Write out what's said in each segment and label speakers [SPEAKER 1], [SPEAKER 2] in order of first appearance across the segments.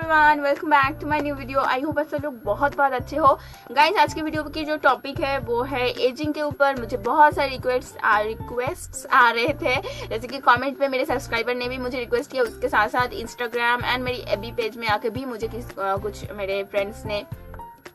[SPEAKER 1] Everyone, welcome back to my new video. I hope आप सब लोग बहुत अच्छे हो। गाइस, आज की वीडियो की जो टॉपिक है वो है एजिंग के ऊपर। मुझे बहुत सारे रिक्वेस्ट्स आ रहे थे, जैसे कि कमेंट पे मेरे सब्सक्राइबर ने भी मुझे रिक्वेस्ट किया, उसके साथ साथ इंस्टाग्राम एंड मेरी एबी पेज में आके भी मुझे कुछ मेरे फ्रेंड्स ने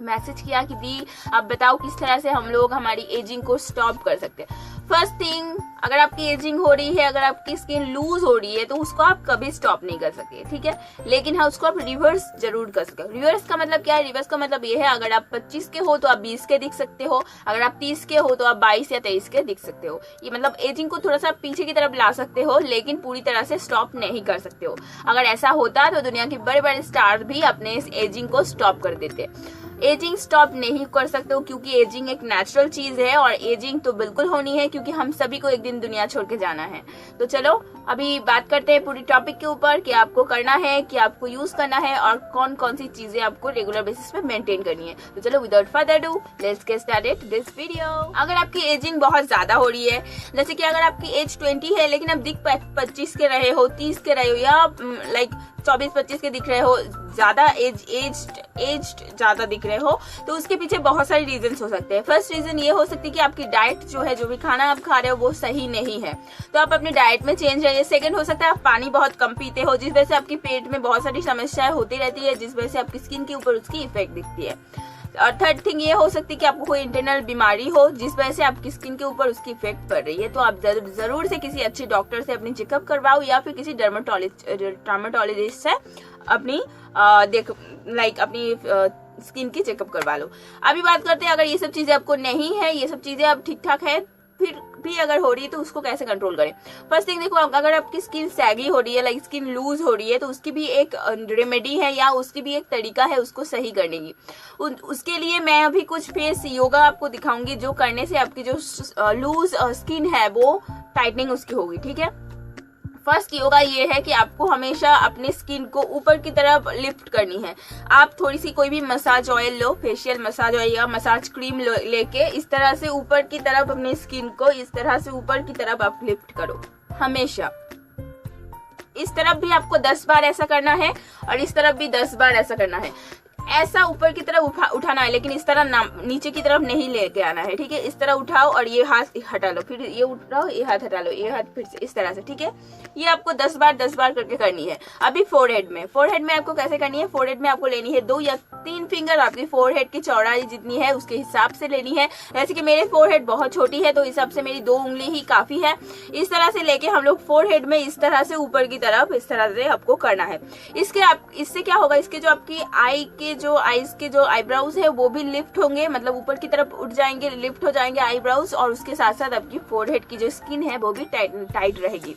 [SPEAKER 1] मैसेज किया कि दी आप बताओ किस तरह से हम लोग हमारी एजिंग को स्टॉप कर सकते हैं। फर्स्ट थिंग, अगर आपकी एजिंग हो रही है, अगर आपकी स्किन लूज हो रही है तो उसको आप कभी स्टॉप नहीं कर सकते, ठीक है। लेकिन हाँ, उसको आप रिवर्स जरूर कर सकते हो। रिवर्स का मतलब क्या है? रिवर्स का मतलब ये है, अगर आप 25 के हो तो आप 20 के दिख सकते हो, अगर आप 30 के हो तो आप 22 या 23 के दिख सकते हो। ये मतलब एजिंग को थोड़ा सा पीछे की तरफ ला सकते हो, लेकिन पूरी तरह से स्टॉप नहीं कर सकते हो। अगर ऐसा होता तो दुनिया के बड़े बड़े स्टार भी अपने इस एजिंग को स्टॉप कर देते। एजिंग स्टॉप नहीं कर सकते हो क्योंकि एजिंग एक नेचुरल चीज है, और एजिंग तो बिल्कुल होनी है क्योंकि हम सभी को एक दिन दुनिया छोड़ के जाना है। तो चलो अभी बात करते हैं पूरी टॉपिक के ऊपर कि आपको करना है, कि आपको यूज करना है और कौन कौन सी चीजें आपको रेगुलर बेसिस पे मेंटेन करनी है। तो चलो without further do let's get started this video. अगर आपकी एजिंग बहुत ज्यादा हो रही है, जैसे कि अगर आपकी एज 20 है लेकिन आप दिख 25 के रहे हो, 30 के रहे हो, या लाइक 24-25 के दिख रहे हो, ज्यादा एज्ड ज्यादा दिख रहे हो, तो उसके पीछे बहुत सारे रीजंस हो सकते हैं। फर्स्ट रीजन ये हो सकती है कि आपकी डाइट जो है, जो भी खाना आप खा रहे हो वो सही नहीं है, तो आप अपनी डाइट में चेंज रहिए। सेकंड हो सकता है आप पानी बहुत कम पीते हो, जिस वजह से आपके पेट में बहुत सारी समस्याएं होती रहती है, जिस वजह से आपकी स्किन के ऊपर उसकी इफेक्ट दिखती है। और थर्ड थिंग ये हो सकती है कि आपको कोई इंटरनल बीमारी हो जिस वजह से आपकी स्किन के ऊपर उसकी इफेक्ट पड़ रही है, तो आप जरूर से किसी अच्छे डॉक्टर से अपनी चेकअप करवाओ, या फिर किसी डर्माटोलॉजिस्ट से अपनी अपनी स्किन की चेकअप करवा लो। अभी बात करते हैं, अगर ये सब चीजें आपको नहीं है, ये सब चीजें अब ठीक ठाक है, फिर भी अगर हो रही है तो उसको कैसे कंट्रोल करें। फर्स्ट थिंग देखो, अगर आपकी स्किन सैगी हो रही है, लाइक स्किन लूज हो रही है, तो उसकी भी एक रेमेडी है या उसकी भी एक तरीका है उसको सही करने की। उसके लिए मैं अभी कुछ फेस योगा आपको दिखाऊंगी, जो करने से आपकी जो लूज स्किन है वो टाइटनिंग उसकी होगी, ठीक है। फर्स्ट योगा ये है कि आपको हमेशा अपने स्किन को ऊपर की तरफ लिफ्ट करनी है। आप थोड़ी सी कोई भी मसाज ऑयल लो, फेशियल मसाज ऑयल या मसाज क्रीम लेके इस तरह से ऊपर की तरफ अपनी स्किन को इस तरह से ऊपर की तरफ आप लिफ्ट करो हमेशा। इस तरफ भी आपको 10 बार ऐसा करना है और इस तरफ भी 10 बार ऐसा करना है। ऐसा ऊपर की तरफ उठाना है, लेकिन इस तरह नीचे की तरफ नहीं लेके आना है, ठीक है। इस तरह उठाओ और ये हाथ हटा लो, फिर ये उठाओ, ये हाथ हटा लो, ये हाथ फिर से इस तरह से, ठीक है। ये आपको 10 बार करके करनी है। अभी फोरहेड में आपको कैसे करनी है? फोरहेड में आपको लेनी है 2 या 3 फिंगर, आपकी फोरहेड की चौड़ाई जितनी है उसके हिसाब से लेनी है। जैसे कि मेरे फोरहेड बहुत छोटी है तो इस हिसाब से मेरी 2 उंगली ही काफी है। इस तरह से लेके हम लोग फोरहेड में इस तरह से ऊपर की तरफ इस तरह से आपको करना है। इससे क्या होगा, इसके जो आपकी आईज के जो आईब्राउज है वो भी लिफ्ट होंगे, मतलब ऊपर की तरफ उठ जाएंगे, लिफ्ट हो जाएंगे आईब्राउज, और उसके साथ साथ आपकी फोरहेड की जो स्किन है वो भी टाइट रहेगी।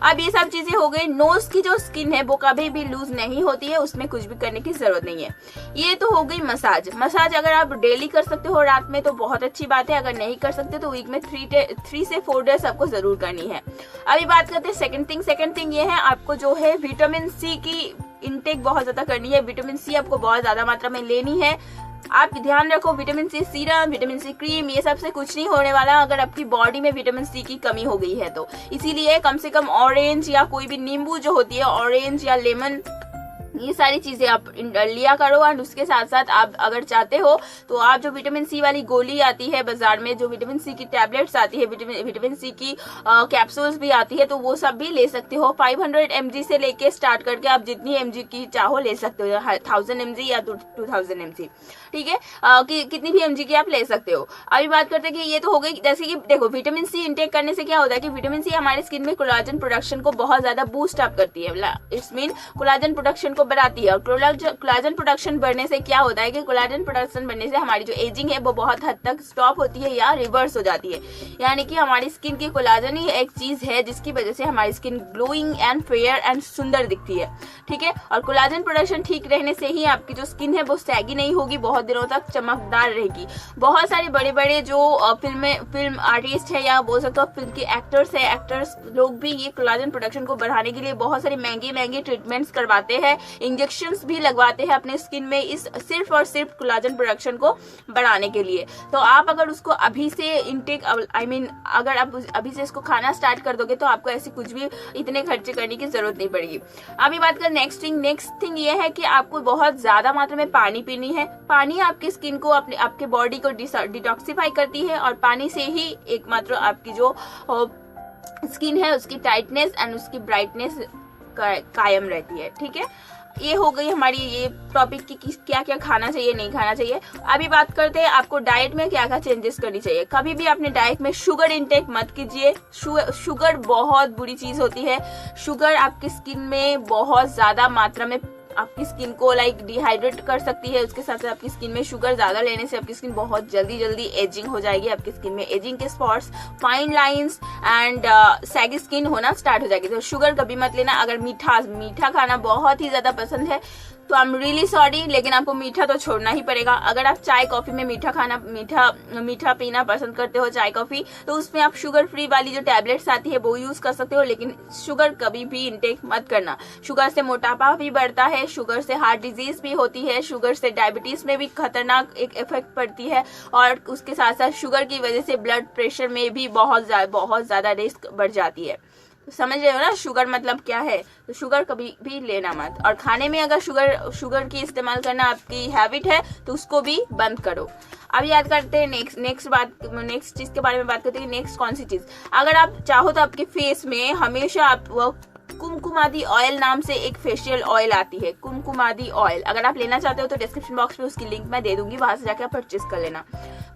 [SPEAKER 1] अब ये सब चीजें हो गई। नोज की जो स्किन है वो कभी भी लूज नहीं होती है, उसमें कुछ भी करने की जरूरत नहीं है। ये तो हो गई मसाज अगर आप डेली कर सकते हो रात में तो बहुत अच्छी बात है, अगर नहीं कर सकते तो वीक में 3 से 4 डेज आपको जरूर करनी है। अभी बात करते हैं सेकंड थिंग ये है, आपको जो है विटामिन सी की इंटेक बहुत ज्यादा करनी है। विटामिन सी आपको बहुत ज्यादा मात्रा में लेनी है। आप ध्यान रखो, vitamin C serum, vitamin C cream, ये सब से कुछ नहीं होने वाला अगर आपकी बॉडी में विटामिन सी की कमी हो गई है तो। इसीलिए कम से कम ऑरेंज या कोई भी नींबू जो होती है, ऑरेंज या लेमन, ये सारी चीजें आप लिया करो। एंड उसके साथ साथ आप अगर चाहते हो तो आप जो विटामिन सी वाली गोली आती है बाजार में, जो विटामिन सी की टैबलेट्स आती है, विटामिन सी की कैप्सूल्स भी आती है, तो वो सब भी ले सकते हो। 500 mg से लेके स्टार्ट करके आप जितनी mg की चाहो ले सकते हो, 1000 mg या 2000 mg, ठीक है। कितनी भी mg की आप ले सकते हो। अभी बात करते हैं कि ये तो हो गई, जैसे कि देखो विटामिन सी इंटेक करने से क्या होता है कि विटामिन सी हमारे स्किन में कोलाजन प्रोडक्शन को बहुत ज्यादा बूस्ट अप करती है। इट्स मीन कोलाजन प्रोडक्शन को बढ़ाती है, और कोलाजन प्रोडक्शन बढ़ने से क्या होता है कि कोलाजन प्रोडक्शन बढ़ने से हमारी जो एजिंग है वो बहुत हद तक स्टॉप होती है या रिवर्स हो जाती है। यानी कि हमारी स्किन की कोलाजन ही एक चीज है जिसकी वजह से हमारी skin glowing and fair and सुंदर दिखती है, ठीक है। और कोलाजन प्रोडक्शन ठीक रहने से ही आपकी जो स्किन है वो सैगी नहीं होगी, बहुत दिनों तक चमकदार रहेगी। बहुत सारे बड़े बड़े जो फिल्म आर्टिस्ट है, या बोल सकते हो फिल्म के एक्टर्स लोग भी ये कोलाजन प्रोडक्शन को बढ़ाने के लिए बहुत सारे महंगे ट्रीटमेंट्स करवाते हैं, इंजेक्शंस भी लगवाते हैं अपने स्किन में इस सिर्फ और सिर्फ कोलाजन प्रोडक्शन को बढ़ाने के लिए। तो आप अगर उसको अभी से इनटेक अगर आप अभी से इसको खाना स्टार्ट कर दोगे तो आपको ऐसी कुछ भी इतने खर्चे करने की जरूरत नहीं पड़ेगी। अभी बात कर नेक्स्ट थिंग ये है कि आपको बहुत ज्यादा मात्रा में पानी पीनी है। पानी आपकी स्किन को आपके बॉडी को डिटॉक्सिफाई करती है और पानी से ही एकमात्र आपकी जो स्किन है उसकी टाइटनेस एंड उसकी ब्राइटनेस कायम रहती है। ठीक है, ये हो गई हमारी ये टॉपिक की क्या क्या खाना चाहिए नहीं खाना चाहिए। अभी बात करते हैं आपको डाइट में क्या क्या चेंजेस करनी चाहिए। कभी भी अपने डाइट में शुगर इंटेक मत कीजिए। शुगर बहुत बुरी चीज होती है। शुगर आपकी स्किन में बहुत ज्यादा मात्रा में आपकी स्किन को डिहाइड्रेट कर सकती है। उसके साथ साथ आपकी स्किन में शुगर ज्यादा लेने से आपकी स्किन बहुत जल्दी एजिंग हो जाएगी। आपकी स्किन में एजिंग के spots, fine lines and saggy skin होना स्टार्ट हो जाएगी। तो शुगर कभी मत लेना। अगर मीठा खाना बहुत ही ज्यादा पसंद है तो आई एम रियली सॉरी, लेकिन आपको मीठा तो छोड़ना ही पड़ेगा। अगर आप चाय कॉफी में मीठा पीना पसंद करते हो, चाय कॉफी, तो उसमें आप शुगर फ्री वाली जो टैबलेट्स आती है वो यूज कर सकते हो, लेकिन शुगर कभी भी इंटेक मत करना। शुगर से मोटापा भी बढ़ता है, शुगर से हार्ट डिजीज भी होती है, शुगर से डायबिटीज में भी खतरनाक एक इफेक्ट पड़ती है और उसके साथ साथ शुगर की वजह से ब्लड प्रेशर में भी बहुत ज्यादा रिस्क बढ़ जाती है। तो समझ रहे हो ना शुगर मतलब क्या है। तो शुगर कभी भी लेना मत। और खाने में अगर शुगर की इस्तेमाल करना आपकी हैबिट है तो उसको भी बंद करो। अब याद करते हैं नेक्स्ट चीज के बारे में बात करते हैं। नेक्स्ट कौन सी चीज, अगर आप चाहो तो आपके फेस में हमेशा आप वो कुमकुमादी ऑयल नाम से एक फेशियल ऑयल आती है, कुमकुमादी ऑयल। अगर आप लेना चाहते हो तो डिस्क्रिप्शन बॉक्स में उसकी लिंक मैं दे दूंगी, वहां से जाकर आप परचेज कर लेना।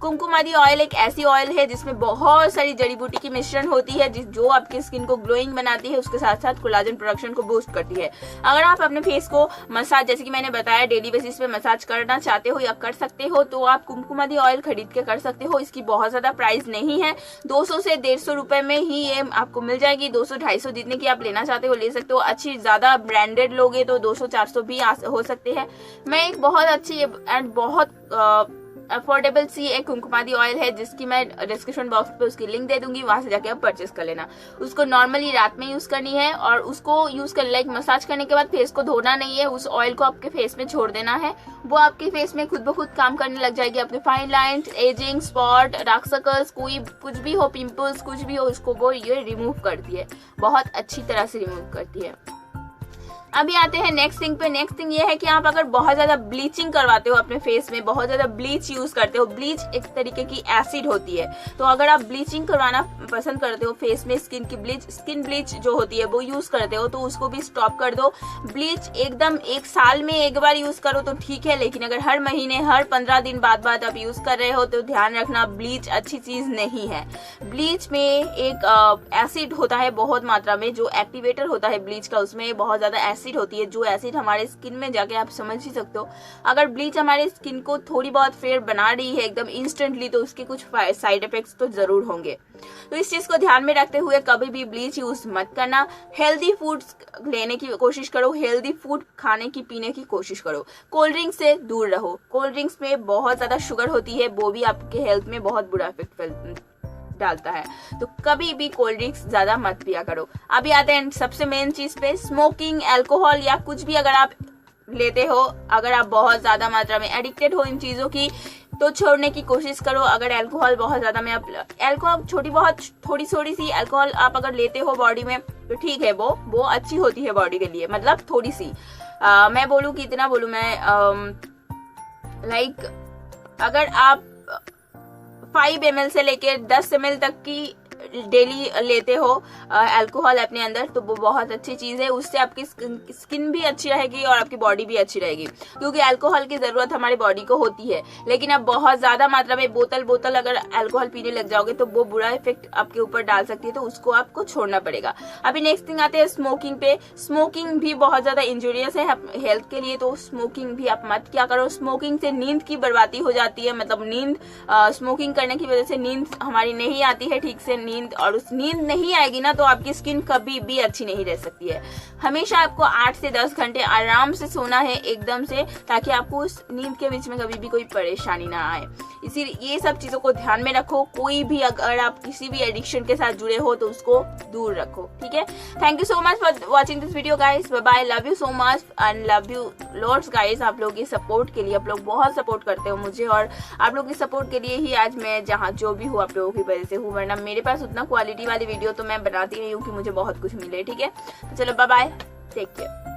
[SPEAKER 1] कुमकुमादी ऑयल एक ऐसी ऑयल है जिसमें बहुत सारी जड़ी बूटी की मिश्रण होती है जो आपकी स्किन को ग्लोइंग बनाती है, उसके साथ साथ कोलाजन प्रोडक्शन को बूस्ट करती है। अगर आप अपने फेस को मसाज, जैसे कि मैंने बताया, डेली बेसिस पे मसाज करना चाहते हो या कर सकते हो तो आप कुमकुमादी ऑयल खरीद के कर सकते हो। इसकी बहुत ज्यादा प्राइस नहीं है, 200 से 150 रुपए में ही ये आपको मिल जाएगी। 200-250 जितने की आप लेना चाहते हो ले सकते हो। अच्छी ज्यादा ब्रांडेड लोगे तो 200-400 भी हो सकते हैं। मैं एक बहुत अच्छी एंड बहुत अफोर्डेबल सी एक कुमकुमादी ऑयल है जिसकी मैं डिस्क्रिप्शन बॉक्स पे उसकी लिंक दे दूंगी, वहां से जाके आप परचेस कर लेना। उसको नॉर्मली रात में यूज करनी है और उसको यूज कर मसाज करने के बाद फेस को धोना नहीं है, उस ऑयल को आपके फेस में छोड़ देना है। वो आपके फेस में खुद ब खुद काम करने लग जाएगी। आपके fine lines, ageing, spot, dark circles, कुछ भी हो, पिंपल्स कुछ भी हो, उसको वो ये रिमूव करती है, बहुत अच्छी तरह से रिमूव करती है। अभी आते हैं नेक्स्ट थिंग पे। नेक्स्ट थिंग ये है कि आप अगर बहुत ज्यादा ब्लीचिंग करवाते हो अपने फेस में, बहुत ज्यादा ब्लीच यूज करते हो, ब्लीच एक तरीके की एसिड होती है, तो अगर आप ब्लीचिंग करवाना पसंद करते हो फेस में, स्किन ब्लीच जो होती है वो यूज करते हो तो उसको भी स्टॉप कर दो। ब्लीच एकदम 1 साल में एक बार यूज करो तो ठीक है, लेकिन अगर हर महीने, हर 15 दिन बाद आप यूज कर रहे हो तो ध्यान रखना ब्लीच अच्छी चीज नहीं है। ब्लीच में एक एसिड होता है बहुत मात्रा में, जो एक्टिवेटर होता है ब्लीच का, उसमें बहुत ज्यादा एसिड होती है, जो एसिड हमारे स्किन में जाके आप समझ ही सकते हो। अगर ब्लीच हमारे स्किन को थोड़ी बहुत फेयर बना रही है एकदम इंस्टेंटली तो उसके कुछ साइड इफेक्ट्स तो जरूर होंगे। तो इस चीज को ध्यान में रखते हुए कभी भी ब्लीच यूज मत करना। हेल्दी फूड्स लेने की कोशिश करो, हेल्दी फूड खाने की पीने की कोशिश करो। कोल्ड ड्रिंक से दूर रहो। कोल्ड ड्रिंक्स में बहुत ज्यादा शुगर होती है, वो भी आपके हेल्थ में बहुत बुरा इफेक्ट डालता है, तो कभी भी कोल्ड ड्रिंक्स ज्यादा मत पिया करो। अभी आते हैं सबसे मेन चीज पे, स्मोकिंग, अल्कोहल या कुछ भी अगर आप लेते हो, अगर आप बहुत ज्यादा मात्रा में एडिक्टेड हो इन चीजों की तो छोड़ने की कोशिश करो। अगर अल्कोहल बहुत ज्यादा में अल्कोहल थोड़ी सी अल्कोहल आप अगर लेते हो बॉडी में तो ठीक है, वो अच्छी होती है बॉडी के लिए, मतलब थोड़ी सी। मैं बोलूँ कि इतना बोलूँ मैं, अगर आप 5 ml से लेकर 10 ml तक की डेली लेते हो अल्कोहल अपने अंदर तो वो बहुत अच्छी चीज है। उससे आपकी स्किन भी अच्छी रहेगी और आपकी बॉडी भी अच्छी रहेगी, क्योंकि अल्कोहल की जरूरत हमारी बॉडी को होती है। लेकिन अब बहुत ज्यादा मात्रा में बोतल अगर अल्कोहल पीने लग जाओगे तो वो बुरा इफेक्ट आपके ऊपर डाल सकती है, तो उसको आपको छोड़ना पड़ेगा। अभी नेक्स्ट थिंग आते हैं स्मोकिंग पे। स्मोकिंग भी बहुत ज्यादा इंजूरियस है हेल्थ के लिए, तो स्मोकिंग भी आप मत क्या करो। स्मोकिंग से नींद की बर्बादी हो जाती है, मतलब स्मोकिंग करने की वजह से नींद हमारी नहीं आती है ठीक से, नींद, और उस नींद नहीं आएगी ना तो आपकी स्किन कभी भी अच्छी नहीं रह सकती है। हमेशा आपको 8 से 10 घंटे आराम से सोना है एकदम से, ताकि आपको उस नींद के बीच में कभी भी कोई परेशानी ना आए। इसीलिए ये सब चीजों को ध्यान में रखो। कोई भी अगर आप किसी भी एडिक्शन के साथ जुड़े हो तो उसको दूर रखो, ठीक है। Thank you so much for watching this video guys. Bye bye, love you so much and love you lots guys. आप लोग की सपोर्ट के लिए, आप लोग बहुत सपोर्ट करते हो मुझे, और आप लोग की सपोर्ट के लिए ही आज मैं जहाँ जो भी हूँ आप लोगों की वजह से हूँ, वरना मेरे पास उतना क्वालिटी वाली वीडियो तो मैं बनाती नहीं हूँ कि मुझे बहुत कुछ मिले, ठीक है। तो चलो बाय बाय, टेक केयर।